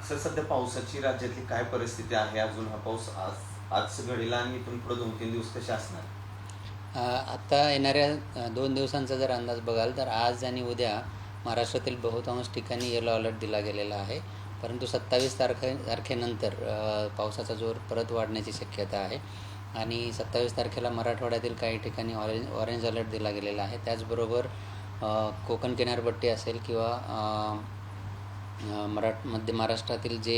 Sir सध्या पावसाची राज्यातली काय परिस्थिती आहे? अजून हा पाऊस आज घडीला आणि इथून पुढे 2-3 दिवस कसे असणार? आता येणाऱ्या 2 दिवसांचा जर अंदाज बघाल तर आज आणि उद्या महाराष्ट्रातील बहुतांश ठिकाणी येलो अलर्ट दिला गेलेला आहे. परंतु 27 तारखेनंतर पावसाचा जोर परत वाढण्याची शक्यता आहे आणि 27 तारखेला मराठवाड्यातील काही ठिकाणी ऑरेंज अलर्ट दिला गेलेला आहे. त्याचबरोबर कोकण किनारपट्टी असेल किंवा मध्य महाराष्ट्रातील जे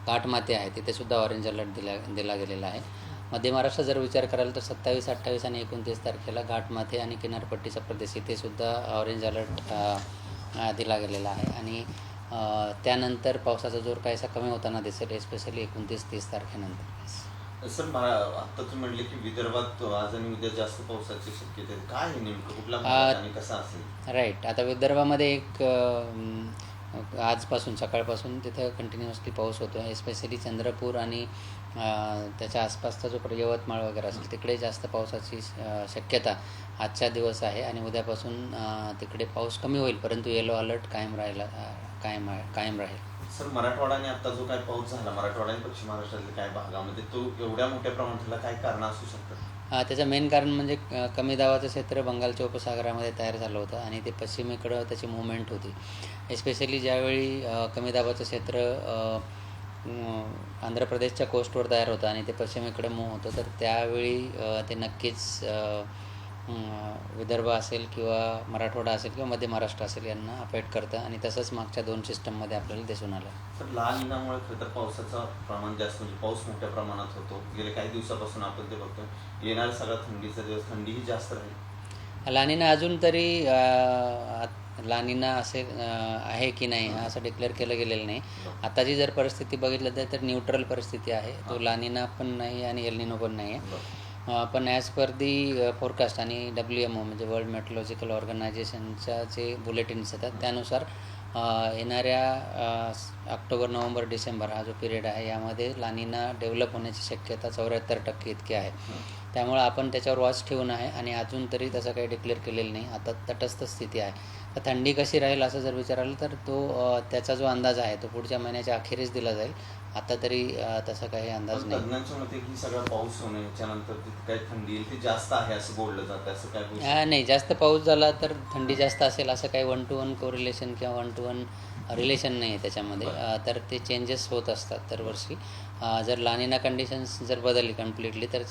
घाटमाथे आहे तिथेसुद्धा ऑरेंज अलर्ट दिला गेलेला आहे. मध्य महाराष्ट्र जर विचार कराल तर 27, 28 आणि 29 तारखेला घाटमाथे आणि किनारपट्टीचा प्रदेश इथेसुद्धा ऑरेंज अलर्ट दिला गेलेला आहे आणि त्यानंतर पावसाचा जोर काहीसा कमी होताना दिसेल, एस्पेशली 29-30 तारखेनंतर. सर मला आता तुम्ही म्हटले की विदर्भात आज आणि उद्या जास्त पावसाची शक्यता आहे. काय आहे नेमकं, कुठला भाग आणि कसा असेल? राईट. आता विदर्भामध्ये एक आजपासून सकाळपासून तिथं कंटिन्युअसली पाऊस होतो आहे. एस्पेशली चंद्रपूर आणि त्याच्या आसपासचा जो यवतमाळ वगैरे असेल तिकडे जास्त पावसाची शक्यता आजच्या दिवस आहे आणि उद्यापासून तिकडे पाऊस कमी होईल, परंतु येलो अलर्ट कायम राहील. सर मराठवाड्याने आता जो काय पाऊस झाला, मराठवाडा आणि पश्चिम महाराष्ट्रातील काही भागामध्ये, तो एवढ्या मोठ्या प्रमाणात काय कारण असू शकतं? त्याचं मेन कारण म्हणजे कमी दाबाचं क्षेत्र बंगालच्या उपसागरामध्ये तयार झालं होतं आणि ते पश्चिमेकडं त्याची मूवमेंट होती. एस्पेशली ज्यावेळी कमी दाबाचं क्षेत्र आंध्र प्रदेशच्या कोस्टवर तयार होतं आणि ते पश्चिमेकडे मूव्ह होतं, तर त्यावेळी ते नक्कीच विदर्भ असेल किंवा मराठवाडा असेल किंवा मध्य महाराष्ट्र असेल यांना अफेक्ट करतं आणि तसंच मागच्या 2 सिस्टममध्ये आपल्याला दिसून आलं. तर लाल निनामुळे खरं तर पावसाचं प्रमाण जास्त, म्हणजे पाऊस मोठ्या प्रमाणात होतो. गेले काही दिवसापासून आपण ते बघतो. येणारा सगळा थंडीचा दिवस, थंडीही जास्त राहील. लानिना अजून तरी लानिना आहे की नाही असं डिक्लेअर केलं गेलेलं नाही. आताची जर परिस्थिती बघितलं तर न्यूट्रल परिस्थिती आहे. तो लानिना पण नाही आणि एल निनो पण नाही आहे. पण ॲज पर दी फोरकास्ट आणि WMO म्हणजे वर्ल्ड मेट्रोलॉजिकल ऑर्गनायझेशनच्या जे बुलेटिन्स येतात त्यानुसार येणाऱ्या ऑक्टोबर, नोव्हेंबर, डिसेंबर हा जो पिरियड आहे यामध्ये लानिना डेव्हलप होण्याची शक्यता 74% इतकी आहे. त्यामुळं आपण त्याच्यावर वॉच ठेवून आहे आणि अजून तरी तसं काही डिक्लेअर केलेलं नाही. आता तटस्थ स्थिती आहे. तर थंडी कशी राहील असं जर विचारालं तर त्याचा जो अंदाज आहे तो पुढच्या महिन्याच्या अखेरीस दिला जाईल. आता तरी तसा काही अंदाज नाही. तज्ञांच्या मते की सगळा पाऊस होण्याच्यानंतर काही थंडी येईल, ती जास्त आहे असं बोललं जातं. असं काय नाही, जास्त पाऊस झाला तर थंडी जास्त असेल असं काही 1-to-1 कोरिलेशन किंवा 1-to-1 रिलेशन नाही आहे त्याच्यामध्ये. तर ते चेंजेस होत असतात दरवर्षी. जर लानिना कंडिशन्स जर बदलली कम्प्लिटली तर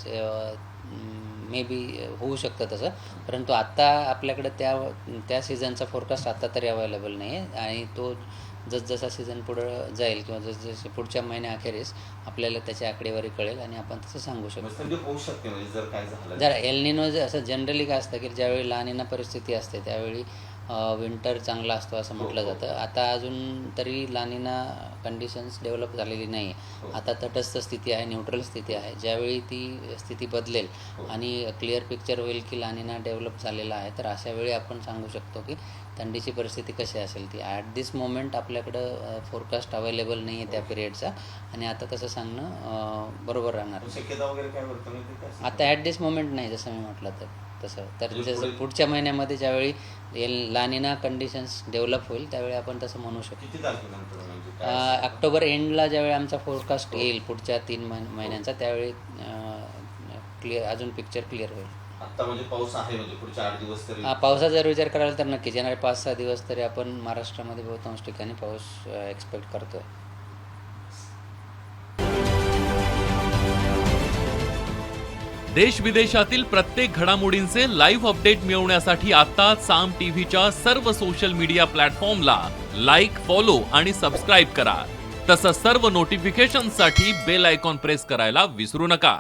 मे बी होऊ शकतं तसं. परंतु आत्ता आपल्याकडं त्या सीझनचा फोरकास्ट आत्ता तरी अवेलेबल नाही आहे आणि तो जसजसा सीझन पुढं जाईल किंवा जसजसे पुढच्या महिन्याअखेरीस आपल्याला त्याची आकडेवारी कळेल आणि आपण तसं सांगू शकतो. होऊ शकते म्हणजे जर काय झालं. जर एल निनो असं जनरली काय असतं की ज्यावेळी लानिना परिस्थिती असते त्यावेळी विंटर चांगला असतो असं म्हटलं जातं. आता अजून तरी लानिना कंडिशन्स डेव्हलप झालेली नाही आहे. आता तटस्थ स्थिती आहे, न्यूट्रल स्थिती आहे. ज्यावेळी ती स्थिती बदलेल आणि क्लिअर पिक्चर होईल की लानिना डेव्हलप झालेला आहे तर अशा वेळी आपण सांगू शकतो की थंडीची परिस्थिती कशी असेल ती. ॲट दिस मोमेंट आपल्याकडं फोरकास्ट अवेलेबल नाही आहे त्या पिरियडचा आणि आता तसं सांगणं बरोबर राहणार. शक्यता वगैरे काय वर्तन आता ॲट दिस मोमेंट नाही, जसं मी म्हटलं तसं. तर जसं पुढच्या महिन्यामध्ये ज्यावेळी लानिना कंडिशन्स डेव्हलप होईल त्यावेळी आपण तसं म्हणू शकतो. किती तारखेनंतर म्हणजे ऑक्टोबर एंडला ज्यावेळी आमचा फोरकास्ट येईल पुढच्या 3 महिन्यांचा त्यावेळी अजून पिक्चर क्लिअर होईल. आता म्हणजे पाऊस आहे म्हणजे पुढचे 8 दिवस तरी. पावसाचा जर विचार कराल तर नक्कीच येणारे 5-6 दिवस तरी आपण महाराष्ट्रामध्ये बहुतांश ठिकाणी पाऊस एक्सपेक्ट करतोय. देश विदेशातील प्रत्येक घडामोडींचे लाईव्ह अपडेट मिळवण्यासाठी आता साम टीव्हीच्या सर्व सोशल मीडिया प्लॅटफॉर्मला लाईक, फॉलो आणि सबस्क्राईब करा. तसंच सर्व नोटिफिकेशनसाठी बेल आयकॉन प्रेस करायला विसरू नका.